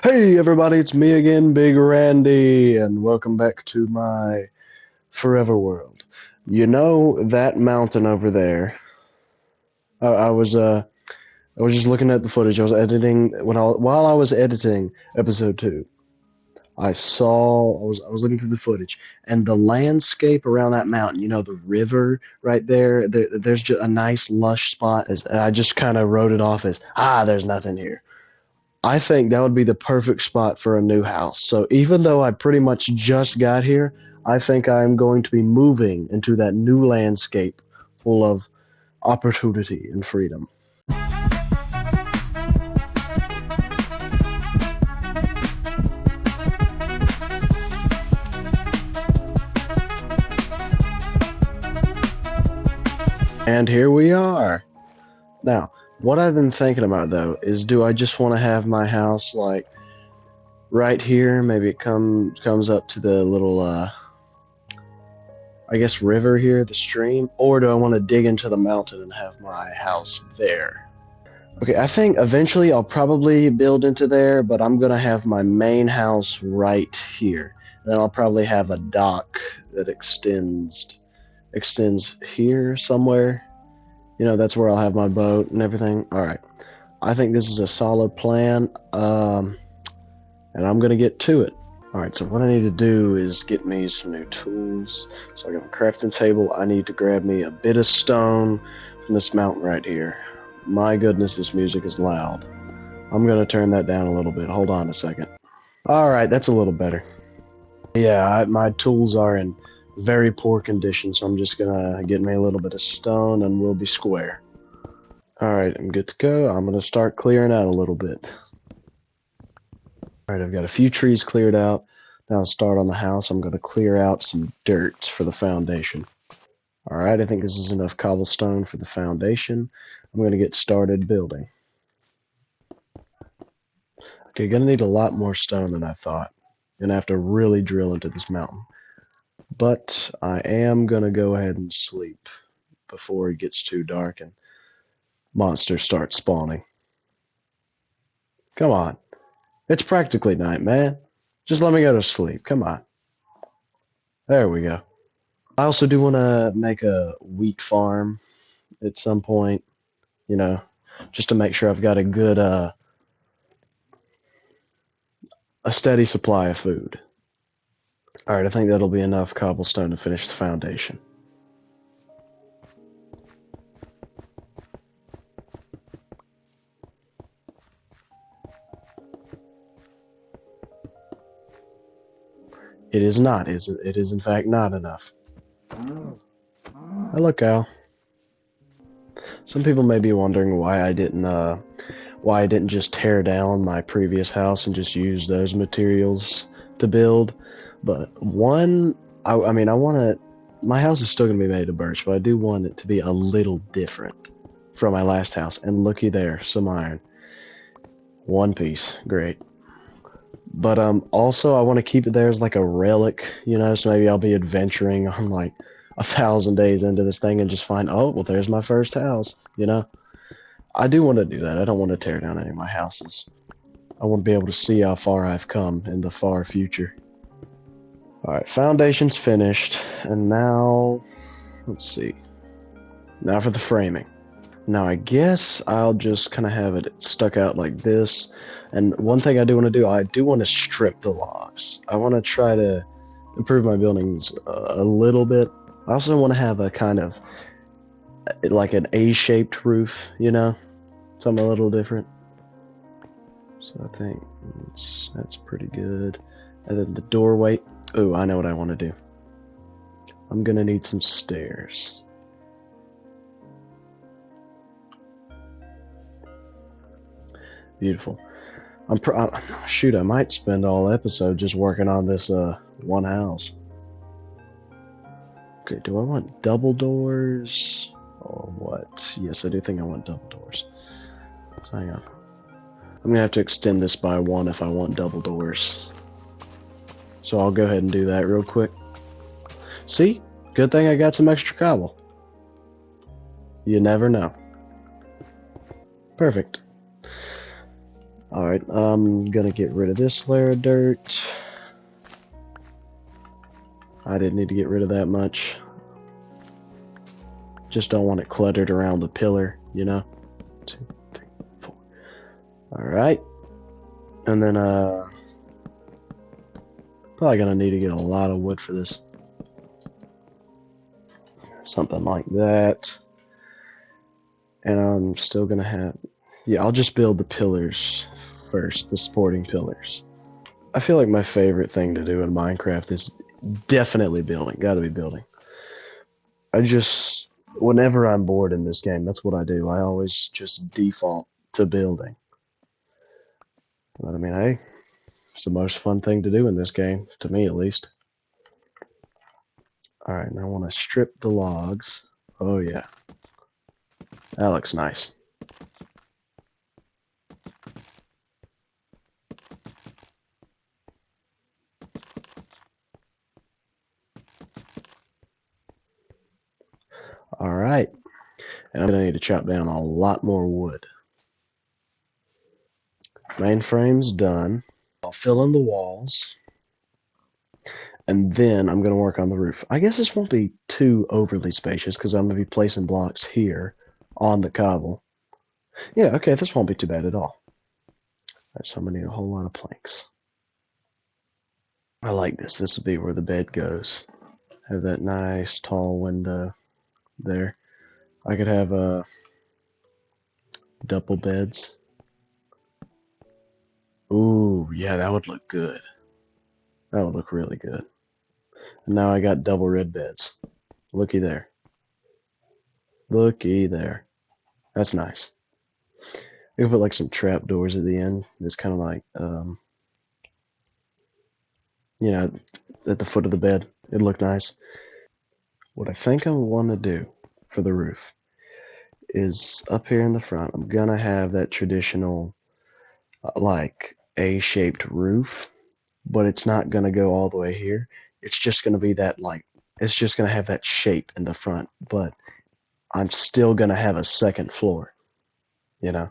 Hey everybody, it's me again, Big Randy, and welcome back to my forever world. You know that mountain over there? I was just looking at the footage. I was editing while I was editing episode 2. I was looking through the footage, and the landscape around that mountain, the river right there's just a nice lush spot. And I just kind of wrote it off as, there's nothing here. I think that would be the perfect spot for a new house. So even though I pretty much just got here, I think I'm going to be moving into that new landscape full of opportunity and freedom. And here we are. Now, what I've been thinking about though is, do I just want to have my house like right here? Maybe it comes up to the little I guess river here, the stream, or do I want to dig into the mountain and have my house there? Okay, I think eventually I'll probably build into there, but I'm gonna have my main house right here. Then I'll probably have a dock that extends here somewhere. That's where I'll have my boat and everything. All right, I think this is a solid plan, and I'm gonna get to it. All right, so what I need to do is get me some new tools. So I got my crafting table. I need to grab me a bit of stone from this mountain right here. My goodness, this music is loud. I'm gonna turn that down a little bit. Hold on a second. All right, that's a little better. Yeah, my tools are in very poor condition, so I'm just gonna get me a little bit of stone and we'll be square. All right, I'm good to go. I'm gonna start clearing out a little bit. All right, I've got a few trees cleared out. Now I'll start on the house. I'm gonna clear out some dirt for the foundation. All right, I think this is enough cobblestone for the foundation. I'm gonna get started building. Okay, gonna need a lot more stone than I thought. Gonna have to really drill into this mountain. But I am gonna go ahead and sleep before it gets too dark and monsters start spawning. Come on. It's practically night, man. Just let me go to sleep. Come on. There we go. I also do want to make a wheat farm at some point, you know, just to make sure I've got a steady supply of food. All right, I think that'll be enough cobblestone to finish the foundation. It is not. It is in fact not enough. Hello, cow. Some people may be wondering why I didn't just tear down my previous house and just use those materials to build. But one, I mean, I want to. My house is still going to be made of birch, but I do want it to be a little different from my last house. And looky there, some iron. One piece, great. But also I want to keep it there as like a relic, so maybe I'll be adventuring on like 1,000 days into this thing and just find, oh, well, there's my first house. I do want to do that. I don't want to tear down any of my houses. I want to be able to see how far I've come in the far future. Alright, foundation's finished, and now, let's see. Now for the framing. Now I guess I'll just kind of have it stuck out like this. And one thing I do want to strip the logs. I want to try to improve my buildings a little bit. I also want to have a kind of like an A-shaped roof, something a little different. So I think that's pretty good. And then the doorway. Oh, I know what I want to do. I'm gonna need some stairs. Beautiful. Shoot, I might spend all episode just working on this one house. Okay, do I want double doors or what? Yes, I do think I want double doors. So hang on. I'm gonna have to extend this by one if I want double doors. So I'll go ahead and do that real quick. See? Good thing I got some extra cobble. You never know. Perfect. Alright, I'm gonna get rid of this layer of dirt. I didn't need to get rid of that much. Just don't want it cluttered around the pillar, you know? 2, 3, 4. Alright. And then, probably gonna need to get a lot of wood for this. Something like that. And I'm still gonna have... Yeah, I'll just build the pillars first, the supporting pillars. I feel like my favorite thing to do in Minecraft is definitely building. Gotta be building. I just... Whenever I'm bored in this game, that's what I do. I always just default to building. But I mean, hey, it's the most fun thing to do in this game, to me at least. Alright, now I want to strip the logs. Oh yeah. That looks nice. Alright. And I'm going to need to chop down a lot more wood. Mainframe's done. I'll fill in the walls. And then I'm going to work on the roof. I guess this won't be too overly spacious because I'm going to be placing blocks here on the cobble. Yeah, okay, this won't be too bad at all. Alright, so I'm going to need a whole lot of planks. I like this. This will be where the bed goes. Have that nice tall window there. I could have double beds. Ooh, yeah, that would look good. That would look really good. And now I got double red beds. Looky there. Looky there. That's nice. We can put like some trap doors at the end. It's kind of like, you know, at the foot of the bed. It'd look nice. What I think I want to do for the roof is up here in the front, I'm gonna have that traditional, like, A-shaped roof, but it's not gonna go all the way here. It's just gonna be that, like, it's just gonna have that shape in the front, but I'm still gonna have a second floor, you know?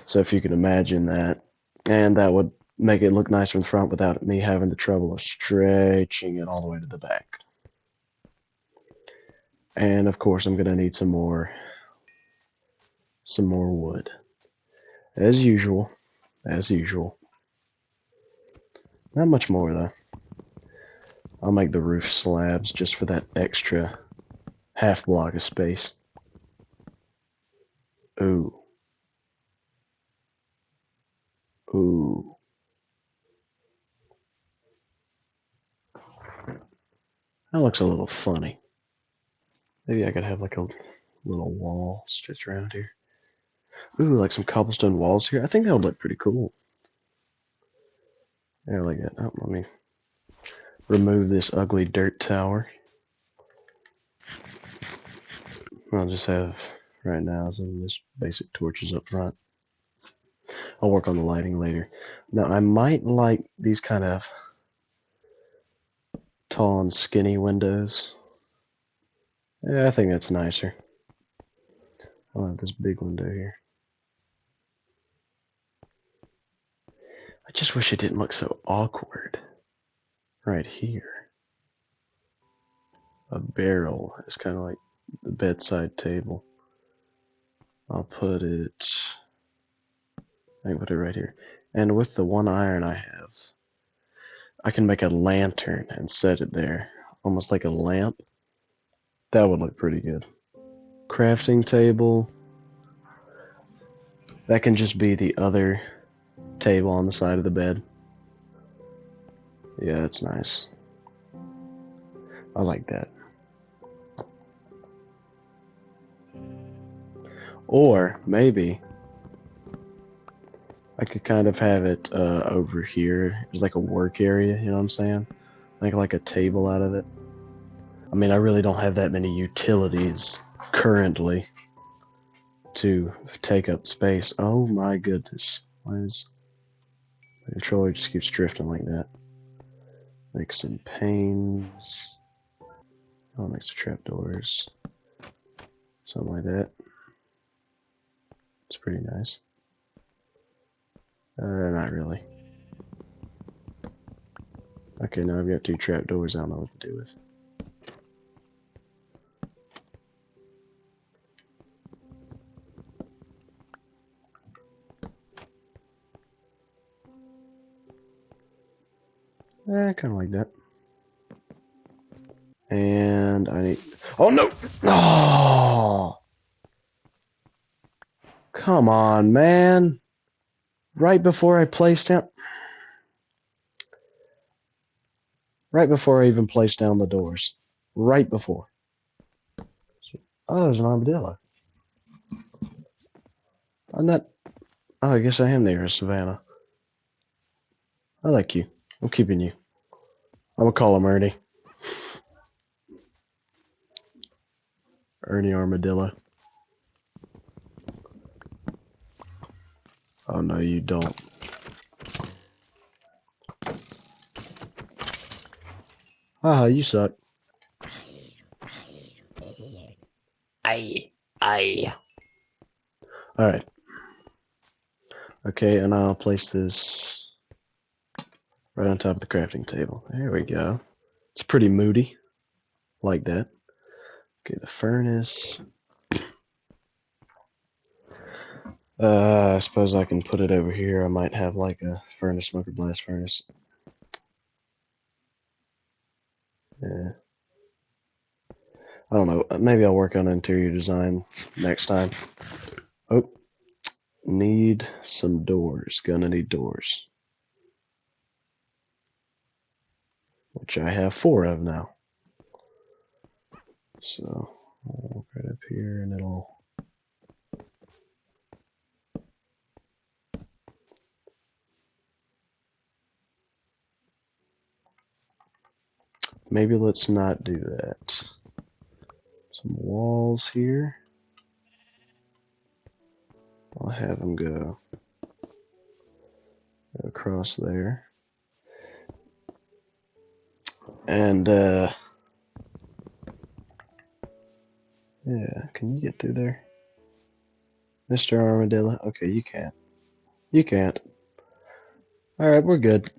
So if you can imagine that, and that would make it look nice from the front without me having the trouble of stretching it all the way to the back. And of course, I'm gonna need some more wood, as usual. Not much more though. I'll make the roof slabs just for that extra half block of space. Ooh. Ooh. That looks a little funny. Maybe I could have like a little wall stretched around here. Ooh, like some cobblestone walls here. I think that would look pretty cool. There, like that. Oh, let me remove this ugly dirt tower. I'll just have, right now, some just basic torches up front. I'll work on the lighting later. Now, I might like these kind of tall and skinny windows. Yeah, I think that's nicer. I'll have this big window here. I just wish it didn't look so awkward. Right here. A barrel is kind of like the bedside table. I'll put it... I can put it right here. And with the one iron I have, I can make a lantern and set it there. Almost like a lamp. That would look pretty good. Crafting table. That can just be the other table on the side of the bed. Yeah, that's nice. I like that. Or maybe I could kind of have it over here. There's like a work area, you know what I'm saying? Make like a table out of it. I mean, I really don't have that many utilities currently to take up space. Oh my goodness. Why is the controller just keeps drifting like that? Make some panes. I'll make some trapdoors. Something like that. It's pretty nice. Not really. Okay, now I've got 2 trapdoors I don't know what to do with. Kind of like that. And I need... Oh, no! Oh! Come on, man! Right before I placed down... Right before I even placed down the doors. Right before. Oh, there's an armadillo. I'm not... Oh, I guess I am near a savannah. I like you. I'm keeping you. I'm gonna call him Ernie. Ernie Armadillo. Oh, no, you don't. Haha, you suck. Aye. Alright. Okay, and I'll place this right on top of the crafting table. There we go. It's pretty moody. Like that. Okay, the furnace. I suppose I can put it over here. I might have like a furnace, smoker blast furnace. Yeah. I don't know. Maybe I'll work on interior design next time. Oh, need some doors. Gonna need doors. Which I have 4 of now. So, I'll walk right up here and it'll... Maybe let's not do that. Some walls here. I'll have them go across there. And, yeah, can you get through there? Mr. Armadillo? Okay, you can't. You can't. Alright, we're good.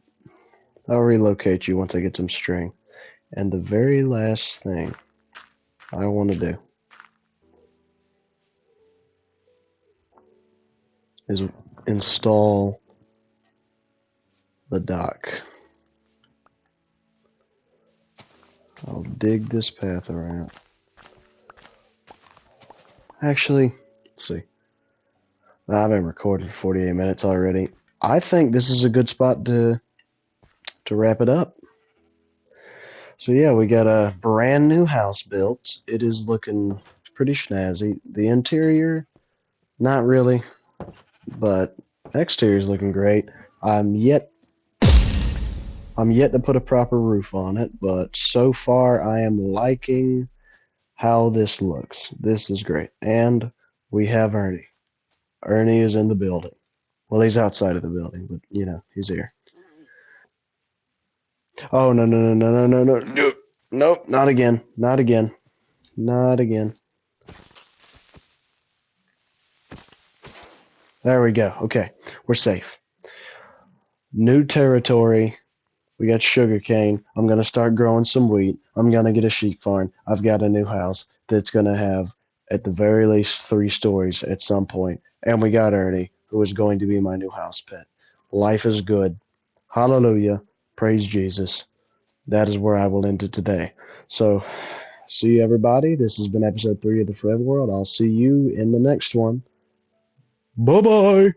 I'll relocate you once I get some string. And the very last thing I want to do is install the dock. I'll dig this path around. Actually, let's see. I've been recording for 48 minutes already. I think this is a good spot to wrap it up. So yeah, we got a brand new house built. It is looking pretty snazzy. The interior, not really, but exterior is looking great. I'm yet to put a proper roof on it, but so far I am liking how this looks. This is great. And we have Ernie. Ernie is in the building. Well, he's outside of the building, but you know, he's here. Oh, no, no, no, no, no, no, no. Nope, not again. Not again. Not again. There we go. Okay, we're safe. New territory. We got sugarcane. I'm going to start growing some wheat. I'm going to get a sheep farm. I've got a new house that's going to have, at the very least, 3 stories at some point. And we got Ernie, who is going to be my new house pet. Life is good. Hallelujah. Praise Jesus. That is where I will end it today. So, see you everybody. This has been episode 3 of the Forever World. I'll see you in the next one. Bye-bye.